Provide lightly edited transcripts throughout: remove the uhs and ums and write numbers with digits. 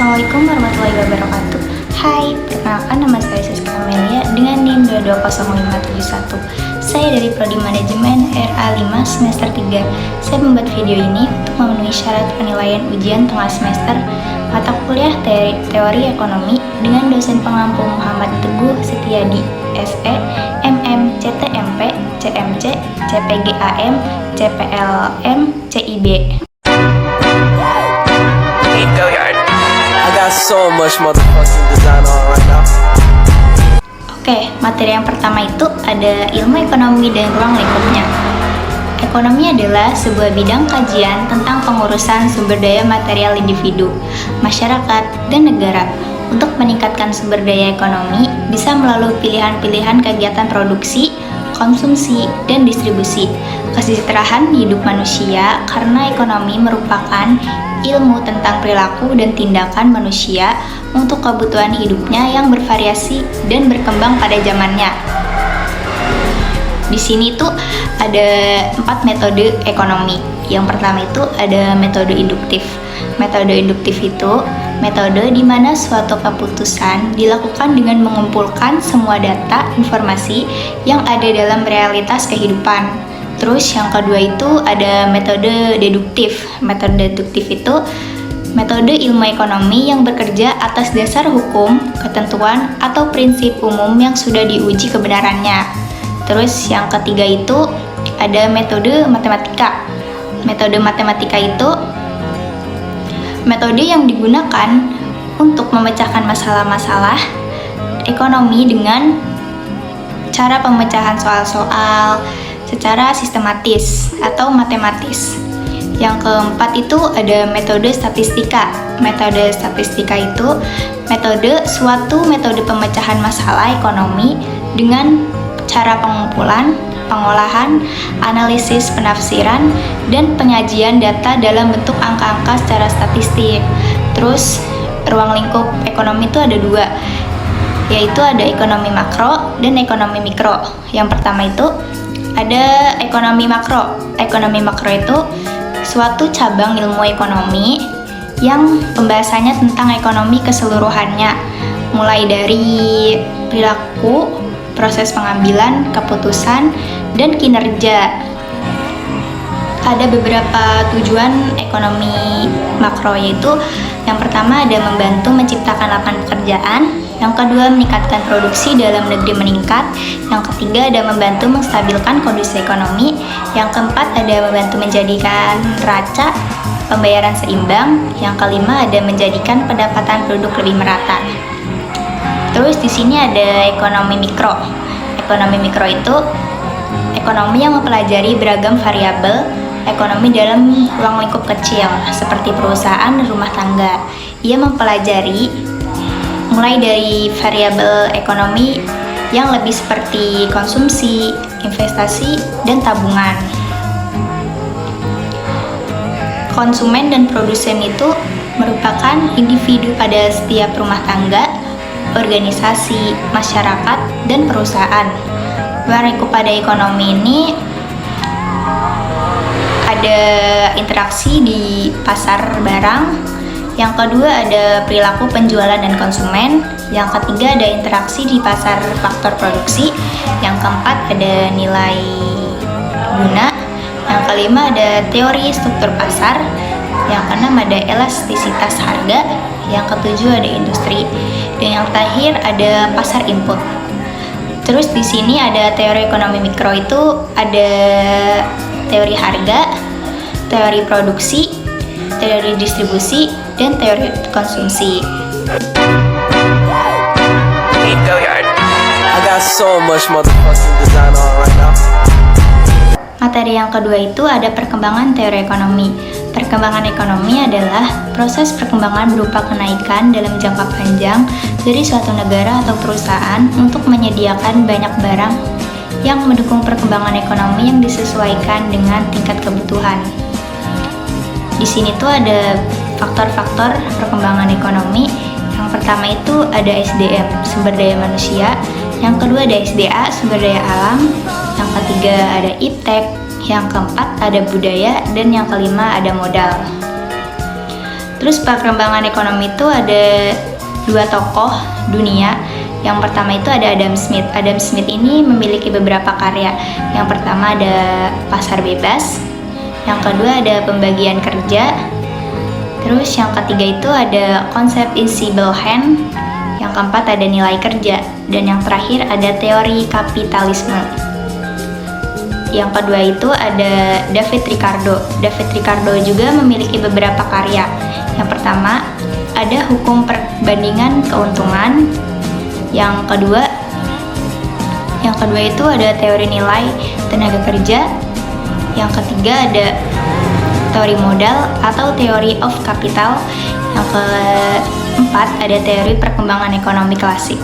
Assalamualaikum warahmatullahi wabarakatuh. Hai, perkenalkan nama saya Siska Amelia dengan NIM 220571. Saya dari Prodi Manajemen RA5 semester 3. Saya membuat video ini untuk memenuhi syarat penilaian ujian tengah semester mata kuliah teori ekonomi dengan dosen pengampu Muhammad Teguh Setiadi, SE, MM, CTMP, CMC, CPGAM, CPLM, CIB. So much motherfucking design on right now. Oke, materi yang pertama itu ada ilmu ekonomi dan ruang lingkupnya. Ekonomi adalah sebuah bidang kajian tentang pengurusan sumber daya material individu, masyarakat, dan negara. Untuk meningkatkan sumber daya ekonomi bisa melalui pilihan-pilihan kegiatan produksi, konsumsi, dan distribusi. Kesejahteraan hidup manusia karena ekonomi merupakan ilmu tentang perilaku dan tindakan manusia untuk kebutuhan hidupnya yang bervariasi dan berkembang pada zamannya. Di sini tuh ada 4 metode ekonomi. Yang pertama itu ada metode induktif. Metode induktif itu metode di mana suatu keputusan dilakukan dengan mengumpulkan semua data informasi yang ada dalam realitas kehidupan. Terus yang kedua itu ada metode deduktif. Metode deduktif itu metode ilmu ekonomi yang bekerja atas dasar hukum, ketentuan, atau prinsip umum yang sudah diuji kebenarannya. Terus yang ketiga itu ada metode matematika. Metode matematika itu metode yang digunakan untuk memecahkan masalah-masalah ekonomi dengan cara pemecahan soal-soal secara sistematis atau matematis. Yang keempat itu ada metode statistika. Metode statistika itu suatu metode pemecahan masalah ekonomi dengan cara pengumpulan, pengolahan, analisis, penafsiran, dan penyajian data dalam bentuk angka-angka secara statistik. Terus ruang lingkup ekonomi itu ada 2, yaitu ada ekonomi makro dan ekonomi mikro. Yang pertama itu ada ekonomi makro. Ekonomi makro itu suatu cabang ilmu ekonomi yang pembahasannya tentang ekonomi keseluruhannya, mulai dari perilaku, proses pengambilan, keputusan, dan kinerja. Ada beberapa tujuan ekonomi makro, yaitu yang pertama ada membantu menciptakan lapangan pekerjaan, yang kedua meningkatkan produksi dalam negeri meningkat, yang ketiga ada membantu menstabilkan kondisi ekonomi, yang keempat ada membantu menjadikan neraca pembayaran seimbang, yang kelima ada menjadikan pendapatan penduduk lebih merata. Terus di sini ada ekonomi mikro. Ekonomi mikro itu ekonomi yang mempelajari beragam variabel ekonomi dalam ruang lingkup kecil seperti perusahaan dan rumah tangga. Ia mempelajari mulai dari variabel ekonomi yang lebih seperti konsumsi, investasi, dan tabungan. Konsumen dan produsen itu merupakan individu pada setiap rumah tangga, organisasi, masyarakat, dan perusahaan. Ruang lingkup pada ekonomi ini ada interaksi di pasar barang. Yang kedua ada perilaku penjualan dan konsumen. Yang ketiga ada interaksi di pasar faktor produksi. Yang keempat ada nilai guna. Yang kelima ada teori struktur pasar. Yang keenam ada elastisitas harga. Yang ketujuh ada industri. Dan yang terakhir ada pasar input. Terus di sini ada teori ekonomi mikro, itu ada teori harga, teori produksi, teori distribusi, dan teori konsumsi. I got so much motherfucking design on right now. Materi yang kedua itu ada perkembangan teori ekonomi. Perkembangan ekonomi adalah proses perkembangan berupa kenaikan dalam jangka panjang dari suatu negara atau perusahaan untuk menyediakan banyak barang yang mendukung perkembangan ekonomi yang disesuaikan dengan tingkat kebutuhan. Di sini tuh ada faktor-faktor perkembangan ekonomi. Yang pertama itu ada SDM, sumber daya manusia. Yang kedua ada SDA, sumber daya alam. Yang ketiga ada iptek. Yang keempat ada budaya. Dan yang kelima ada modal. Terus perkembangan ekonomi itu ada dua tokoh dunia. Yang pertama itu ada Adam Smith. Adam Smith ini memiliki beberapa karya. Yang pertama ada pasar bebas, yang kedua ada pembagian kerja, terus yang ketiga itu ada konsep invisible hand, yang keempat ada nilai kerja, dan yang terakhir ada teori kapitalisme. Yang kedua itu ada David Ricardo. David Ricardo juga memiliki beberapa karya. Yang pertama ada hukum perbandingan keuntungan. Yang kedua itu ada teori nilai tenaga kerja. Yang ketiga ada teori modal atau teori of capital. Yang keempat ada teori perkembangan ekonomi klasik.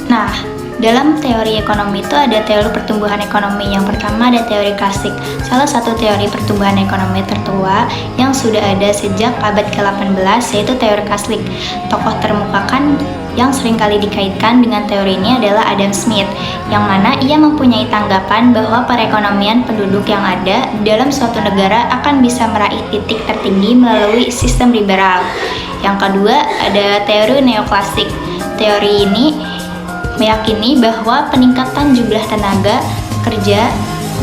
Nah, dalam teori ekonomi itu ada teori pertumbuhan ekonomi. Yang pertama ada teori klasik, salah satu teori pertumbuhan ekonomi tertua yang sudah ada sejak abad ke-18, yaitu teori klasik. Tokoh termukakan yang seringkali dikaitkan dengan teori ini adalah Adam Smith, yang mana ia mempunyai tanggapan bahwa perekonomian penduduk yang ada dalam suatu negara akan bisa meraih titik tertinggi melalui sistem liberal. Yang kedua ada teori neoklasik. Teori ini meyakini bahwa peningkatan jumlah tenaga kerja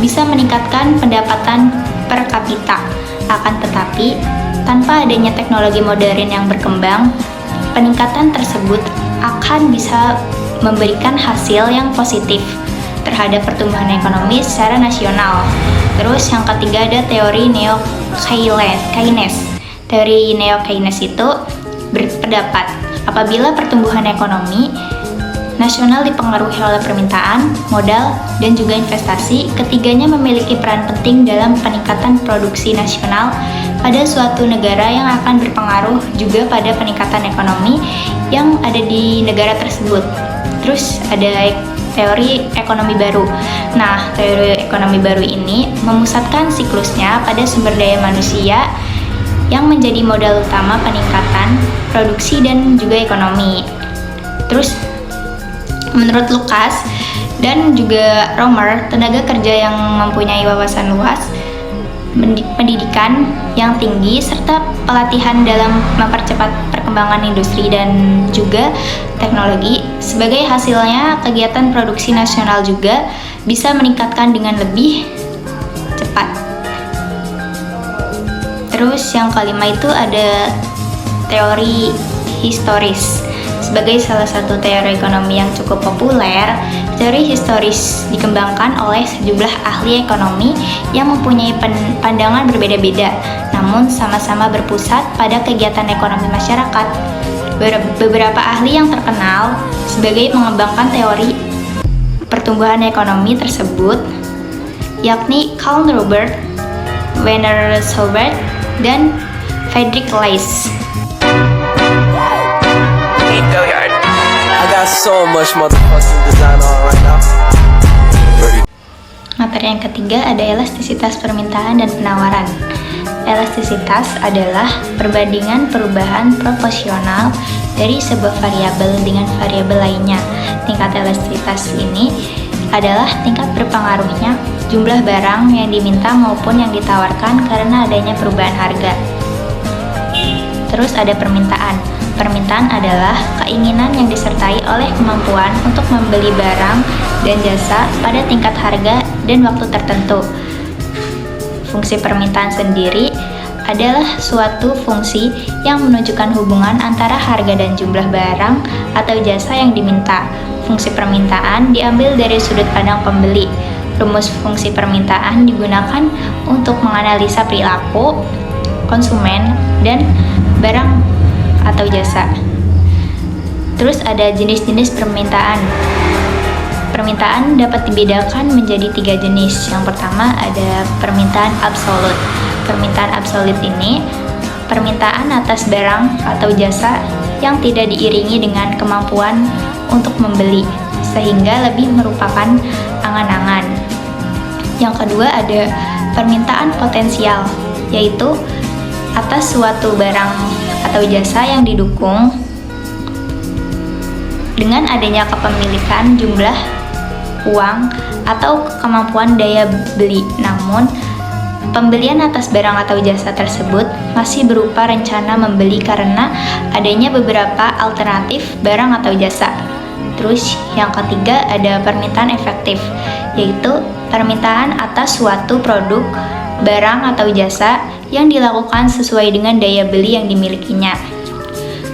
bisa meningkatkan pendapatan per kapita. Akan tetapi, tanpa adanya teknologi modern yang berkembang, peningkatan tersebut akan bisa memberikan hasil yang positif terhadap pertumbuhan ekonomi secara nasional. Terus yang ketiga ada teori neo-Keynes. Teori neo-Keynes itu berpendapat apabila pertumbuhan ekonomi nasional dipengaruhi oleh permintaan, modal, dan juga investasi, ketiganya memiliki peran penting dalam peningkatan produksi nasional pada suatu negara yang akan berpengaruh juga pada peningkatan ekonomi yang ada di negara tersebut. Terus ada teori ekonomi baru. Nah, teori ekonomi baru ini memusatkan siklusnya pada sumber daya manusia yang menjadi modal utama peningkatan produksi dan juga ekonomi. Terus menurut Lucas dan juga Romer, tenaga kerja yang mempunyai wawasan luas, pendidikan yang tinggi, serta pelatihan dalam mempercepat perkembangan industri dan juga teknologi. Sebagai hasilnya, kegiatan produksi nasional juga bisa meningkatkan dengan lebih cepat. Terus yang kelima itu ada teori historis. Sebagai salah satu teori ekonomi yang cukup populer, teori historis dikembangkan oleh sejumlah ahli ekonomi yang mempunyai pandangan berbeda-beda, namun sama-sama berpusat pada kegiatan ekonomi masyarakat. Beberapa ahli yang terkenal sebagai mengembangkan teori pertumbuhan ekonomi tersebut, yakni Carl Robert, Werner Schubert, dan Friedrich List. I got so much motherfucking design on right now. Materi yang ketiga ada elastisitas permintaan dan penawaran. Elastisitas adalah perbandingan perubahan proporsional dari sebuah variabel dengan variabel lainnya. Tingkat elastisitas ini adalah tingkat berpengaruhnya jumlah barang yang diminta maupun yang ditawarkan karena adanya perubahan harga. Terus ada permintaan. Permintaan adalah keinginan yang disertai oleh kemampuan untuk membeli barang dan jasa pada tingkat harga dan waktu tertentu. Fungsi permintaan sendiri adalah suatu fungsi yang menunjukkan hubungan antara harga dan jumlah barang atau jasa yang diminta. Fungsi permintaan diambil dari sudut pandang pembeli. Rumus fungsi permintaan digunakan untuk menganalisa perilaku konsumen dan barang atau jasa. Terus ada jenis-jenis permintaan. Permintaan dapat dibedakan menjadi 3 jenis. Yang pertama ada permintaan absolut. Permintaan absolut ini permintaan atas barang atau jasa yang tidak diiringi dengan kemampuan untuk membeli, sehingga lebih merupakan angan-angan. Yang kedua ada permintaan potensial, yaitu atas suatu barang atau jasa yang didukung dengan adanya kepemilikan jumlah uang atau kemampuan daya beli, namun Pembelian atas barang atau jasa tersebut masih berupa rencana membeli karena adanya beberapa alternatif barang atau jasa. Terus yang ketiga ada permintaan efektif, yaitu permintaan atas suatu produk, barang atau jasa yang dilakukan sesuai dengan daya beli yang dimilikinya.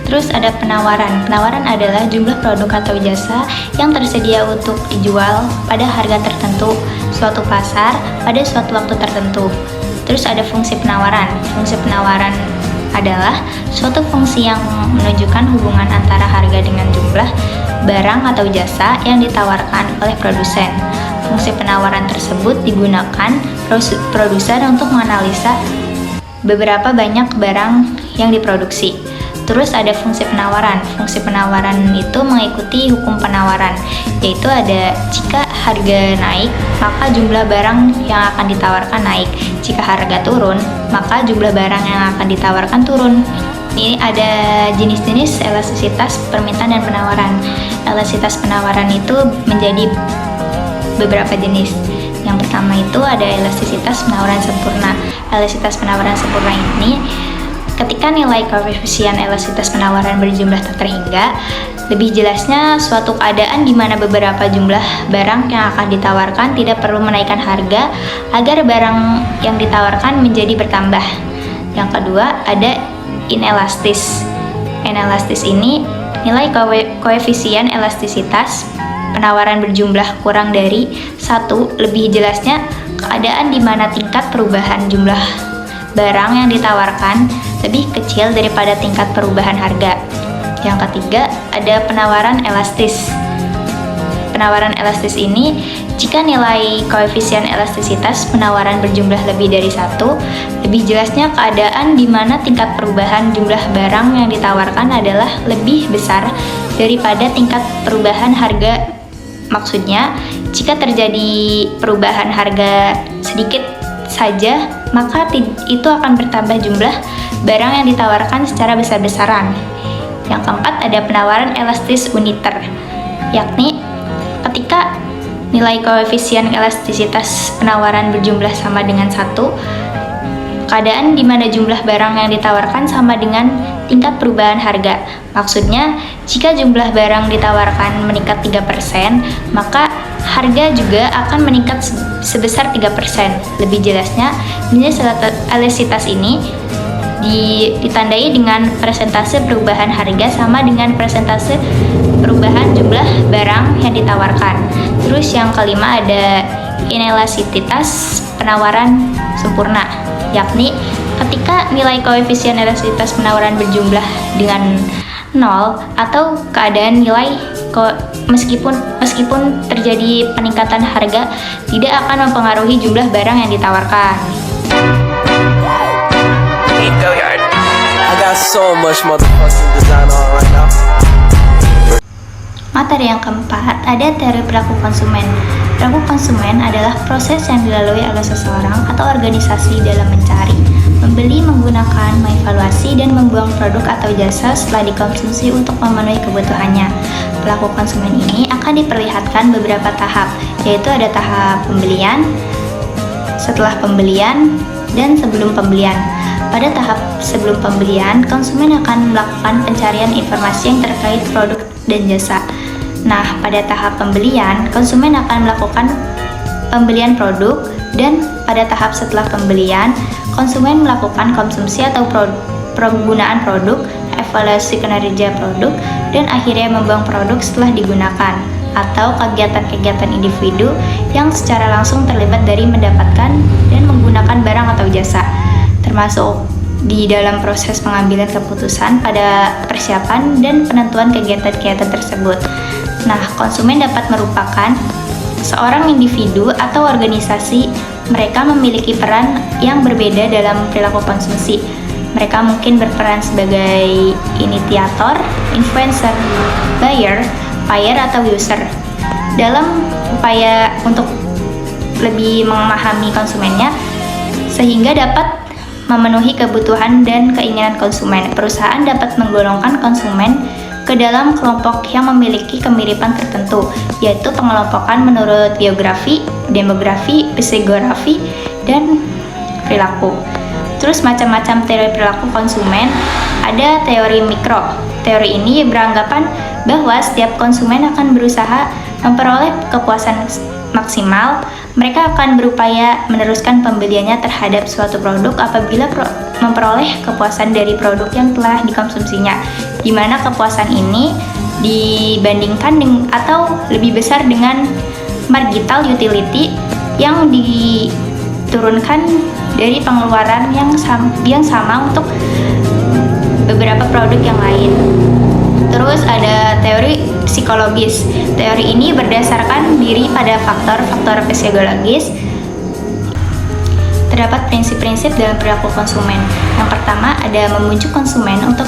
Terus ada penawaran. Penawaran adalah jumlah produk atau jasa yang tersedia untuk dijual pada harga tertentu suatu pasar pada suatu waktu tertentu. Terus ada fungsi penawaran. Fungsi penawaran adalah suatu fungsi yang menunjukkan hubungan antara harga dengan jumlah barang atau jasa yang ditawarkan oleh produsen. Fungsi penawaran tersebut digunakan produsen untuk menganalisa beberapa banyak barang yang diproduksi. Terus ada fungsi penawaran. Fungsi penawaran itu mengikuti hukum penawaran, yaitu ada jika harga naik, maka jumlah barang yang akan ditawarkan naik. Jika harga turun, maka jumlah barang yang akan ditawarkan turun. Ini ada jenis-jenis elastisitas permintaan dan penawaran. Elastisitas penawaran itu menjadi beberapa jenis. Yang pertama itu ada elastisitas penawaran sempurna. Elastisitas penawaran sempurna ini ketika nilai koefisien elastisitas penawaran berjumlah tak terhingga, lebih jelasnya suatu keadaan di mana beberapa jumlah barang yang akan ditawarkan tidak perlu menaikkan harga agar barang yang ditawarkan menjadi bertambah. Yang kedua ada inelastis. Inelastis ini nilai koefisien elastisitas penawaran berjumlah kurang dari 1, lebih jelasnya keadaan di mana tingkat perubahan jumlah barang yang ditawarkan lebih kecil daripada tingkat perubahan harga. Yang ketiga, ada penawaran elastis. Penawaran elastis ini jika nilai koefisien elastisitas penawaran berjumlah lebih dari 1, lebih jelasnya keadaan di mana tingkat perubahan jumlah barang yang ditawarkan adalah lebih besar daripada tingkat perubahan harga. Maksudnya, jika terjadi perubahan harga sedikit saja, maka itu akan bertambah jumlah barang yang ditawarkan secara besar-besaran. Yang keempat ada penawaran elastis uniter, yakni ketika nilai koefisien elastisitas penawaran berjumlah sama dengan 1, keadaan di mana jumlah barang yang ditawarkan sama dengan tingkat perubahan harga. Maksudnya, jika jumlah barang ditawarkan meningkat 3%, maka harga juga akan meningkat sebesar 3%. Lebih jelasnya, jenis elastisitas ini ditandai dengan persentase perubahan harga sama dengan persentase perubahan jumlah barang yang ditawarkan. Terus yang kelima ada inelastisitas penawaran sempurna, yakni ketika nilai koefisien elastisitas penawaran berjumlah dengan 0 atau keadaan nilai meskipun terjadi peningkatan harga tidak akan mempengaruhi jumlah barang yang ditawarkan. I got so much motherfucking design on right now. Materi yang keempat ada teori perilaku konsumen. Perilaku konsumen adalah proses yang dilalui oleh seseorang atau organisasi dalam mencari, membeli, menggunakan, mengevaluasi, dan membuang produk atau jasa setelah dikonsumsi untuk memenuhi kebutuhannya. Perilaku konsumen ini akan diperlihatkan beberapa tahap, yaitu ada tahap pembelian, setelah pembelian, dan sebelum pembelian. Pada tahap sebelum pembelian, konsumen akan melakukan pencarian informasi yang terkait produk dan jasa. Nah, pada tahap pembelian, konsumen akan melakukan pembelian produk, dan pada tahap setelah pembelian, konsumen melakukan konsumsi atau penggunaan produk, evaluasi kinerja produk, dan akhirnya membuang produk setelah digunakan, atau kegiatan-kegiatan individu yang secara langsung terlibat dari mendapatkan dan menggunakan barang atau jasa, termasuk di dalam proses pengambilan keputusan pada persiapan dan penentuan kegiatan-kegiatan tersebut. Nah, konsumen dapat merupakan seorang individu atau organisasi. Mereka memiliki peran yang berbeda dalam perilaku konsumsi. Mereka mungkin berperan sebagai inisiator, influencer, buyer, atau user. Dalam upaya untuk lebih memahami konsumennya, sehingga dapat memenuhi kebutuhan dan keinginan konsumen. Perusahaan dapat menggolongkan konsumen ke dalam kelompok yang memiliki kemiripan tertentu, yaitu pengelompokan menurut biografi, demografi, psikografi, dan perilaku. Terus macam-macam teori perilaku konsumen, ada teori mikro. Teori ini beranggapan bahwa setiap konsumen akan berusaha memperoleh kepuasan maksimal. Mereka akan berupaya meneruskan pembeliannya terhadap suatu produk apabila memperoleh kepuasan dari produk yang telah dikonsumsinya, di mana kepuasan ini dibandingkan atau lebih besar dengan marginal utility yang diturunkan dari pengeluaran yang sama untuk beberapa produk yang lain. Terus ada teori psikologis. Teori ini berdasarkan diri pada faktor-faktor psikologis. Terdapat prinsip-prinsip dalam perilaku konsumen. Yang pertama ada membujuk konsumen untuk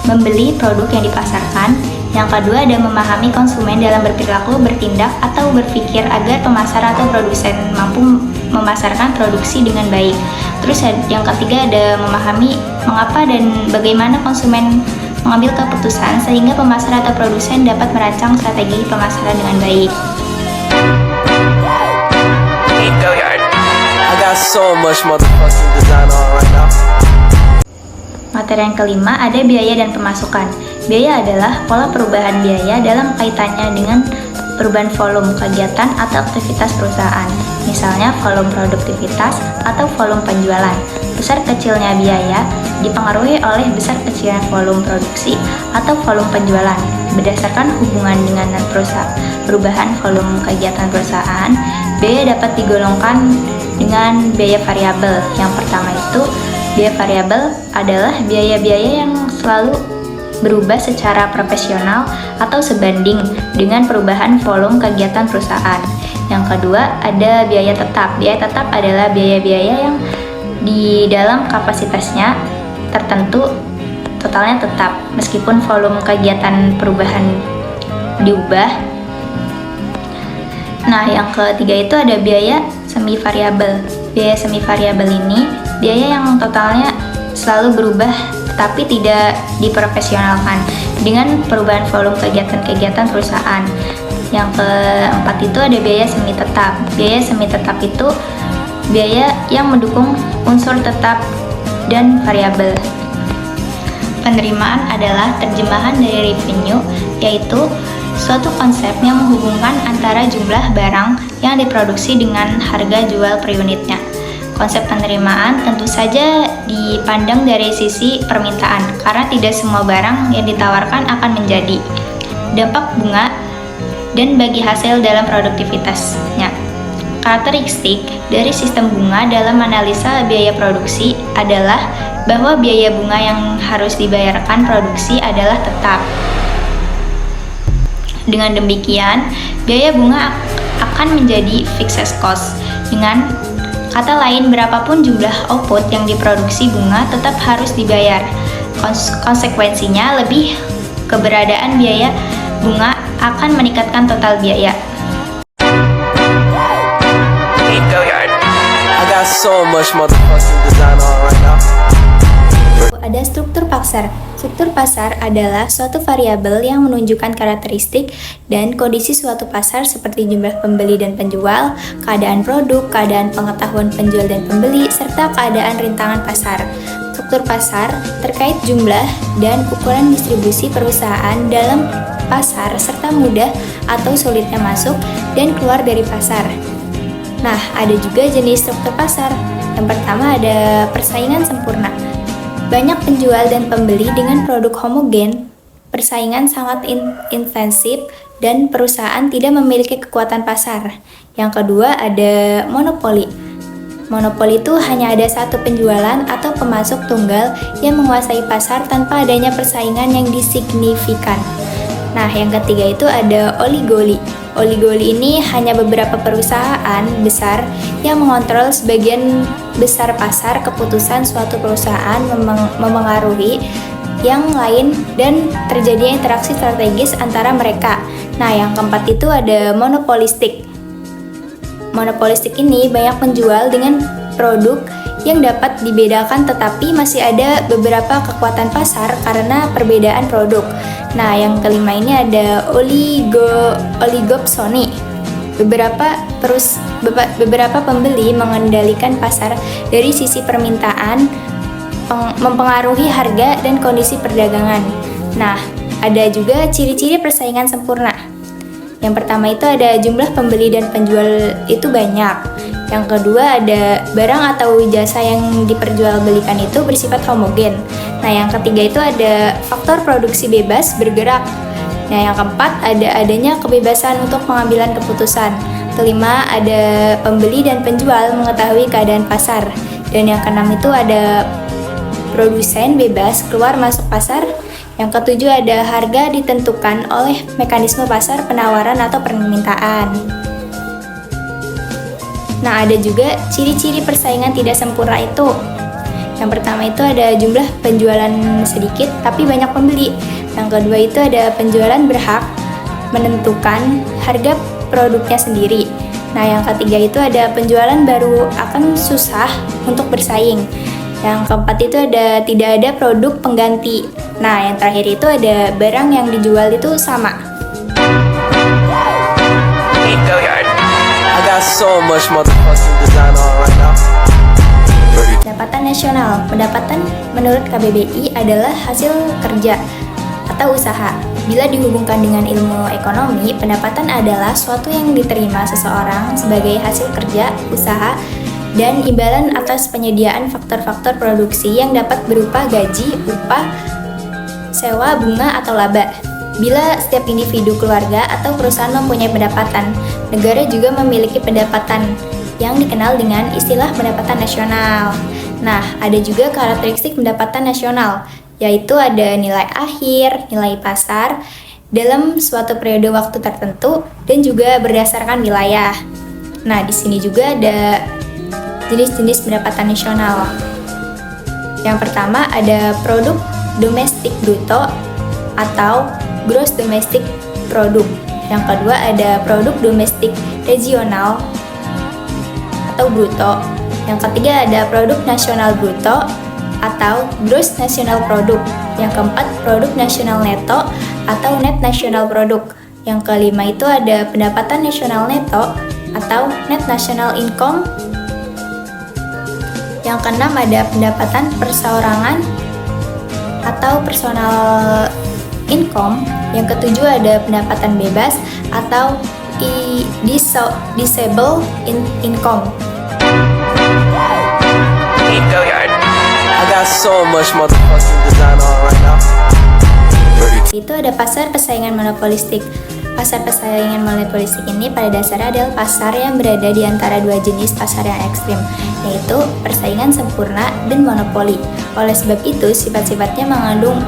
membeli produk yang dipasarkan. Yang kedua ada memahami konsumen dalam berperilaku, bertindak, atau berpikir agar pemasar atau produsen mampu memasarkan produksi dengan baik. Terus yang ketiga ada memahami mengapa dan bagaimana konsumen mengambil keputusan sehingga pemasar atau produsen dapat merancang strategi pemasaran dengan baik. I got so much motherfucking design on right now. Materi yang kelima ada biaya dan pemasukan. Biaya adalah pola perubahan biaya dalam kaitannya dengan perubahan volume kegiatan atau aktivitas perusahaan, misalnya volume produktivitas atau volume penjualan. Besar kecilnya biaya dipengaruhi oleh besar kecilnya volume produksi atau volume penjualan. Berdasarkan hubungan dengan perubahan volume kegiatan perusahaan, biaya dapat digolongkan dengan biaya variabel. Yang pertama itu, biaya variabel adalah biaya-biaya yang selalu berubah secara proporsional atau sebanding dengan perubahan volume kegiatan perusahaan. Yang kedua, ada biaya tetap. Biaya tetap adalah biaya-biaya yang di dalam kapasitasnya tertentu totalnya tetap meskipun volume kegiatan perubahan diubah. Nah, yang ketiga itu ada biaya semi variabel. Biaya semi variabel ini biaya yang totalnya selalu berubah tetapi tidak diproporsionalkan dengan perubahan volume kegiatan-kegiatan perusahaan. Yang keempat itu ada biaya semi tetap. Biaya semi tetap itu biaya yang mendukung unsur tetap dan variabel. Penerimaan adalah terjemahan dari revenue, yaitu suatu konsep yang menghubungkan antara jumlah barang yang diproduksi dengan harga jual per unitnya. Konsep penerimaan tentu saja dipandang dari sisi permintaan, karena tidak semua barang yang ditawarkan akan menjadi dampak bunga dan bagi hasil dalam produktivitasnya. Karakteristik dari sistem bunga dalam analisa biaya produksi adalah bahwa biaya bunga yang harus dibayarkan produksi adalah tetap. Dengan demikian, biaya bunga akan menjadi fixed cost. Dengan kata lain, berapapun jumlah output yang diproduksi bunga tetap harus dibayar. Konsekuensinya, lebih keberadaan biaya bunga akan meningkatkan total biaya. I got so much motherfucking design on right now. Ada struktur pasar. Struktur pasar adalah suatu variabel yang menunjukkan karakteristik dan kondisi suatu pasar seperti jumlah pembeli dan penjual, keadaan produk, keadaan pengetahuan penjual dan pembeli, serta keadaan rintangan pasar. Struktur pasar terkait jumlah dan ukuran distribusi perusahaan dalam pasar serta mudah atau sulitnya masuk dan keluar dari pasar. Nah, ada juga jenis struktur pasar. Yang pertama ada persaingan sempurna. Banyak penjual dan pembeli dengan produk homogen, persaingan sangat intensif, dan perusahaan tidak memiliki kekuatan pasar. Yang kedua ada monopoli. Monopoli itu hanya ada satu penjualan atau pemasok tunggal yang menguasai pasar tanpa adanya persaingan yang signifikan. Nah, yang ketiga itu ada oligoli. Oligoli ini hanya beberapa perusahaan besar yang mengontrol sebagian besar pasar. Keputusan suatu perusahaan memengaruhi yang lain dan terjadinya interaksi strategis antara mereka. Nah, yang keempat itu ada monopolistik. Monopolistik ini banyak penjual dengan produk yang dapat dibedakan tetapi masih ada beberapa kekuatan pasar karena perbedaan produk. Nah, yang kelima ini ada oligopsoni. beberapa pembeli mengendalikan pasar dari sisi permintaan, mempengaruhi harga dan kondisi perdagangan. Nah, ada juga ciri-ciri persaingan sempurna. Yang pertama itu ada jumlah pembeli dan penjual itu banyak. Yang kedua ada barang atau jasa yang diperjualbelikan itu bersifat homogen. Nah, yang ketiga itu ada faktor produksi bebas bergerak. Nah, yang keempat ada adanya kebebasan untuk pengambilan keputusan. Kelima ada pembeli dan penjual mengetahui keadaan pasar. Dan yang keenam itu ada produsen bebas keluar masuk pasar. Yang ketujuh ada harga ditentukan oleh mekanisme pasar penawaran atau permintaan. Nah, ada juga ciri-ciri persaingan tidak sempurna itu. Yang pertama itu ada jumlah penjualan sedikit tapi banyak pembeli. Yang kedua itu ada penjualan berhak menentukan harga produknya sendiri. Nah, yang ketiga itu ada penjualan baru akan susah untuk bersaing. Yang keempat itu ada tidak ada produk pengganti. Nah, yang terakhir itu ada barang yang dijual itu sama. I got so much motherfucking design on right now. Pendapatan nasional. Pendapatan menurut KBBI adalah hasil kerja atau usaha. Bila dihubungkan dengan ilmu ekonomi, pendapatan adalah suatu yang diterima seseorang sebagai hasil kerja, usaha, dan imbalan atas penyediaan faktor-faktor produksi yang dapat berupa gaji, upah, sewa, bunga, atau laba. Bila setiap individu, keluarga, atau perusahaan mempunyai pendapatan, negara juga memiliki pendapatan yang dikenal dengan istilah pendapatan nasional. Nah, ada juga karakteristik pendapatan nasional, yaitu ada nilai akhir, nilai pasar, dalam suatu periode waktu tertentu, dan juga berdasarkan wilayah. Nah, di sini juga ada jenis-jenis pendapatan nasional. Yang pertama ada produk domestik bruto atau gross domestic product. Yang kedua ada produk domestik regional atau bruto. Yang ketiga ada produk nasional bruto atau gross national product. Yang keempat produk nasional neto atau net national product. Yang kelima itu ada pendapatan nasional neto atau net national income. Yang keenam ada pendapatan perseorangan atau personal income. Yang ketujuh ada pendapatan bebas atau disable income. I got so much motherfucking design on right now. Itu ada pasar persaingan monopolistik. Pasar persaingan monopolistik ini pada dasarnya adalah pasar yang berada di antara dua jenis pasar yang ekstrim, yaitu persaingan sempurna dan monopoli. Oleh sebab itu, sifat-sifatnya mengandung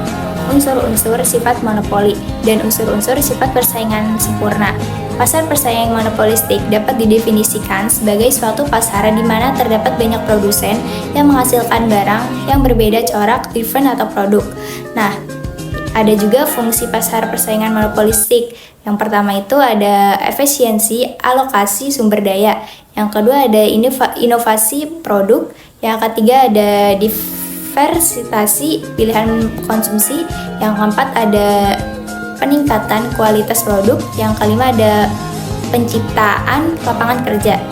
unsur-unsur sifat monopoli dan unsur-unsur sifat persaingan sempurna. Pasar persaingan monopolistik dapat didefinisikan sebagai suatu pasar di mana terdapat banyak produsen yang menghasilkan barang yang berbeda corak, different atau produk. Nah, ada juga fungsi pasar persaingan monopolistik. Yang pertama itu ada efisiensi alokasi sumber daya. Yang kedua ada inovasi produk. Yang ketiga ada diversitasi pilihan konsumsi. Yang keempat ada peningkatan kualitas produk. Yang kelima ada penciptaan lapangan kerja.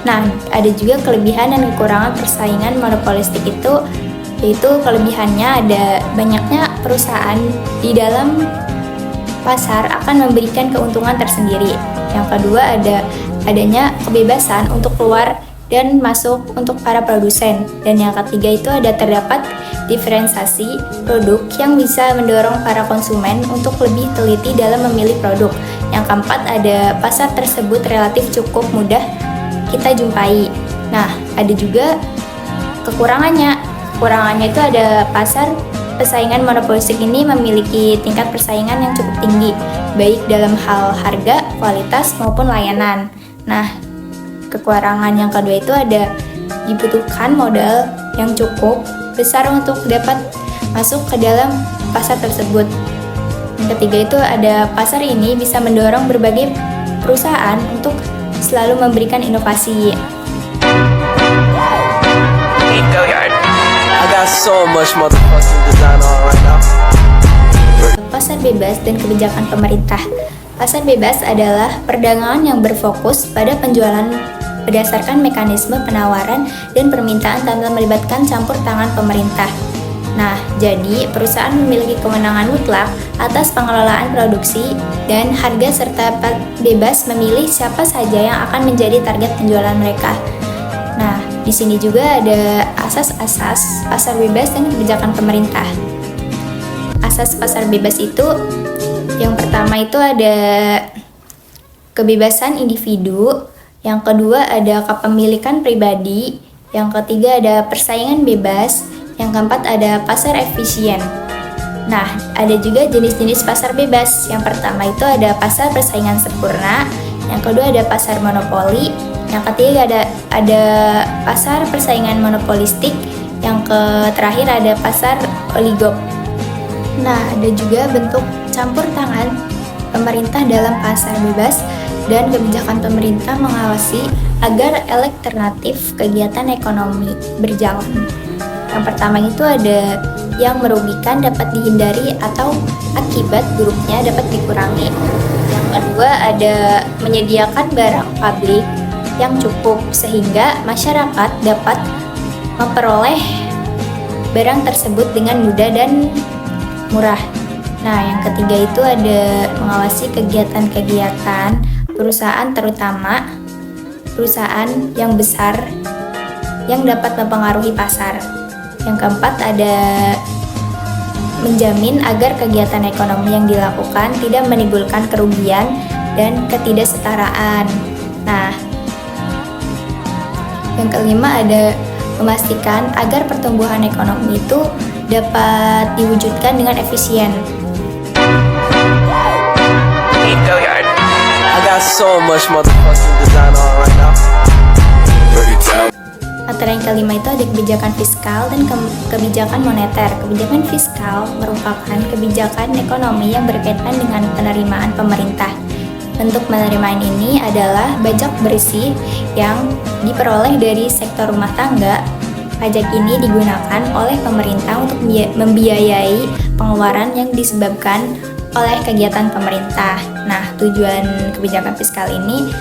Nah, ada juga kelebihan dan kekurangan persaingan monopolistik itu, yaitu kelebihannya ada banyaknya perusahaan di dalam pasar akan memberikan keuntungan tersendiri. Yang kedua adanya kebebasan untuk keluar dan masuk untuk para produsen. Dan yang ketiga itu ada terdapat diferensiasi produk yang bisa mendorong para konsumen untuk lebih teliti dalam memilih produk. Yang keempat ada pasar tersebut relatif cukup mudah kita jumpai. Nah, ada juga kekurangannya. Kekurangannya itu ada pasar persaingan monopolistik ini memiliki tingkat persaingan yang cukup tinggi, baik dalam hal harga, kualitas, maupun layanan. Nah, kekurangan yang kedua itu ada dibutuhkan modal yang cukup besar untuk dapat masuk ke dalam pasar tersebut. Yang ketiga itu ada pasar ini bisa mendorong berbagai perusahaan untuk selalu memberikan inovasi. I got so much motherfucking design on right now. Pasar bebas dan kebijakan pemerintah. Pasar bebas adalah perdagangan yang berfokus pada penjualan berdasarkan mekanisme penawaran dan permintaan tanpa melibatkan campur tangan pemerintah. Nah, jadi perusahaan memiliki kewenangan mutlak atas pengelolaan produksi dan harga serta bebas memilih siapa saja yang akan menjadi target penjualan mereka. Nah, di sini juga ada asas-asas pasar bebas dan kebijakan pemerintah. Asas pasar bebas itu yang pertama itu ada kebebasan individu, yang kedua ada kepemilikan pribadi, yang ketiga ada persaingan bebas, yang keempat ada pasar efisien. Nah, ada juga jenis-jenis pasar bebas. Yang pertama itu ada pasar persaingan sempurna, yang kedua ada pasar monopoli, yang ketiga ada pasar persaingan monopolistik, yang terakhir ada pasar oligop. Nah, ada juga bentuk campur tangan pemerintah dalam pasar bebas dan kebijakan pemerintah mengawasi agar alternatif kegiatan ekonomi berjalan. Yang pertama itu ada yang merugikan dapat dihindari atau akibat buruknya dapat dikurangi. Yang kedua ada menyediakan barang publik yang cukup sehingga masyarakat dapat memperoleh barang tersebut dengan mudah dan murah. Nah, yang ketiga itu ada mengawasi kegiatan-kegiatan perusahaan, terutama perusahaan yang besar yang dapat mempengaruhi pasar. Yang keempat ada menjamin agar kegiatan ekonomi yang dilakukan tidak menimbulkan kerugian dan ketidaksetaraan. Nah, yang kelima ada memastikan agar pertumbuhan ekonomi itu dapat diwujudkan dengan efisien. I got so much motherfucking design on right now. Antara yang kelima itu ada kebijakan fiskal dan kebijakan moneter. Kebijakan fiskal merupakan kebijakan ekonomi yang berkaitan dengan penerimaan pemerintah. Bentuk penerimaan ini adalah pajak bersih yang diperoleh dari sektor rumah tangga. Pajak ini digunakan oleh pemerintah untuk membiayai pengeluaran yang disebabkan oleh kegiatan pemerintah. Nah, tujuan kebijakan fiskal ini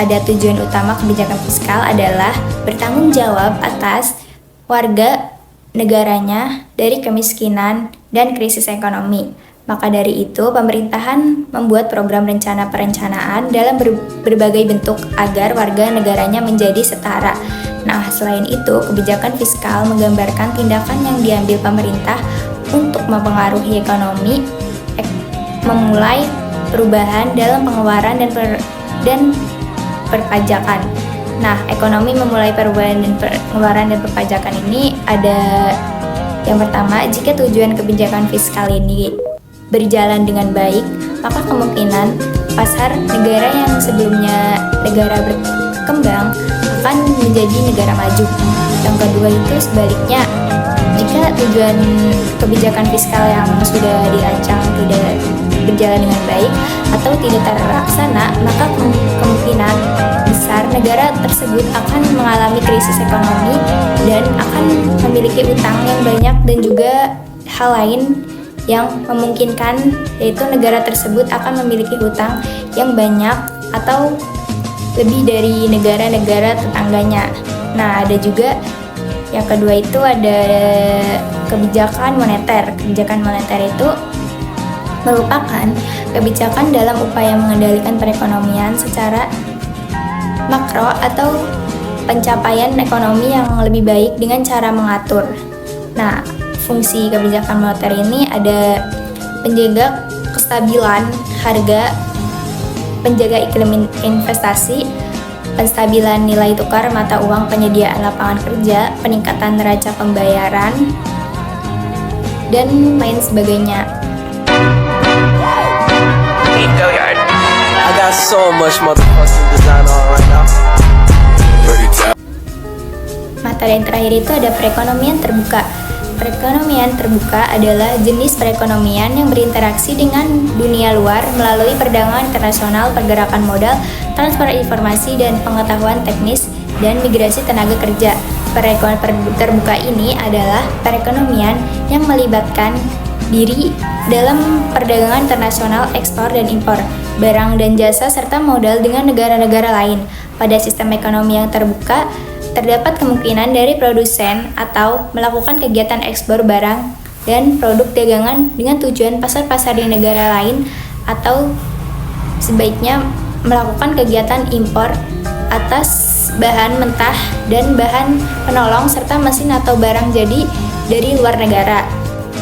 tujuan utama kebijakan fiskal adalah bertanggung jawab atas warga negaranya dari kemiskinan dan krisis ekonomi. Maka dari itu, pemerintahan membuat program rencana perencanaan dalam berbagai bentuk agar warga negaranya menjadi setara. Nah, selain itu, kebijakan fiskal menggambarkan tindakan yang diambil pemerintah untuk mempengaruhi ekonomi, memulai perubahan dalam pengeluaran dan perpajakan. Nah, ekonomi memulai perubahan dan pengeluaran dan perpajakan ini ada yang pertama, jika tujuan kebijakan fiskal ini berjalan dengan baik, maka kemungkinan pasar negara yang sebelumnya negara berkembang akan menjadi negara maju. Yang kedua itu sebaliknya, jika tujuan kebijakan fiskal yang sudah dirancang tidak berjalan dengan baik atau tidak terlaksana, maka kemungkinan besar negara tersebut akan mengalami krisis ekonomi dan akan memiliki utang yang banyak, dan juga hal lain yang memungkinkan, yaitu negara tersebut akan memiliki hutang yang banyak atau lebih dari negara-negara tetangganya. Nah, ada juga yang kedua itu ada kebijakan moneter. Kebijakan moneter itu merupakan kebijakan dalam upaya mengendalikan perekonomian secara makro atau pencapaian ekonomi yang lebih baik dengan cara mengatur. Nah, fungsi kebijakan moneter ini ada penjaga kestabilan harga, penjaga iklim investasi, penstabilan nilai tukar mata uang, penyediaan lapangan kerja, peningkatan neraca pembayaran, dan lain sebagainya. I got so much motherfucking design on right now. Materi yang terakhir itu ada perekonomian terbuka. Perekonomian terbuka adalah jenis perekonomian yang berinteraksi dengan dunia luar melalui perdagangan internasional, pergerakan modal, transfer informasi dan pengetahuan teknis, dan migrasi tenaga kerja. Perekonomian terbuka ini adalah perekonomian yang melibatkan diri dalam perdagangan internasional ekspor dan impor barang dan jasa serta modal dengan negara-negara lain. Pada sistem ekonomi yang terbuka, terdapat kemungkinan dari produsen atau melakukan kegiatan ekspor barang dan produk dagangan dengan tujuan pasar-pasar di negara lain, atau sebaiknya melakukan kegiatan impor atas bahan mentah dan bahan penolong serta mesin atau barang jadi dari luar negara.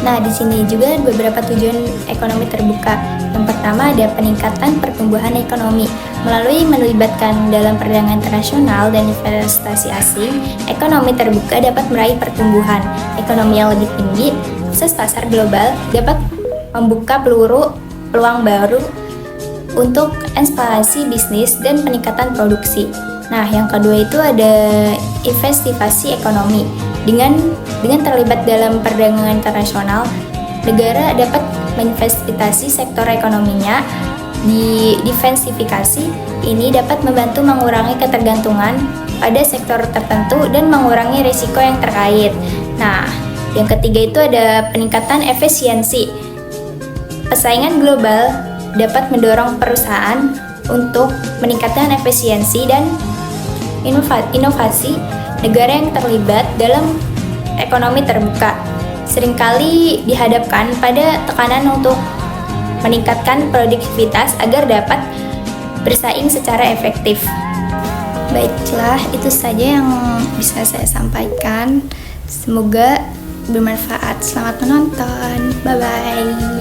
Nah, di sini juga beberapa tujuan ekonomi terbuka. Yang pertama ada peningkatan pertumbuhan ekonomi. Melalui melibatkan dalam perdagangan internasional dan investasi asing, ekonomi terbuka dapat meraih pertumbuhan ekonomi yang lebih tinggi. Akses pasar global dapat membuka peluang baru untuk ekspansi bisnis dan peningkatan produksi. Nah, yang kedua itu ada investigasi ekonomi. Dengan terlibat dalam perdagangan internasional, negara dapat menginvestasi sektor ekonominya. Di diversifikasi ini dapat membantu mengurangi ketergantungan pada sektor tertentu dan mengurangi risiko yang terkait. Nah, yang ketiga itu ada peningkatan efisiensi. Persaingan global dapat mendorong perusahaan untuk meningkatkan efisiensi dan inovasi. Negara yang terlibat dalam ekonomi terbuka seringkali dihadapkan pada tekanan untuk meningkatkan produktivitas agar dapat bersaing secara efektif. Baiklah, itu saja yang bisa saya sampaikan. Semoga bermanfaat. Selamat menonton. Bye-bye.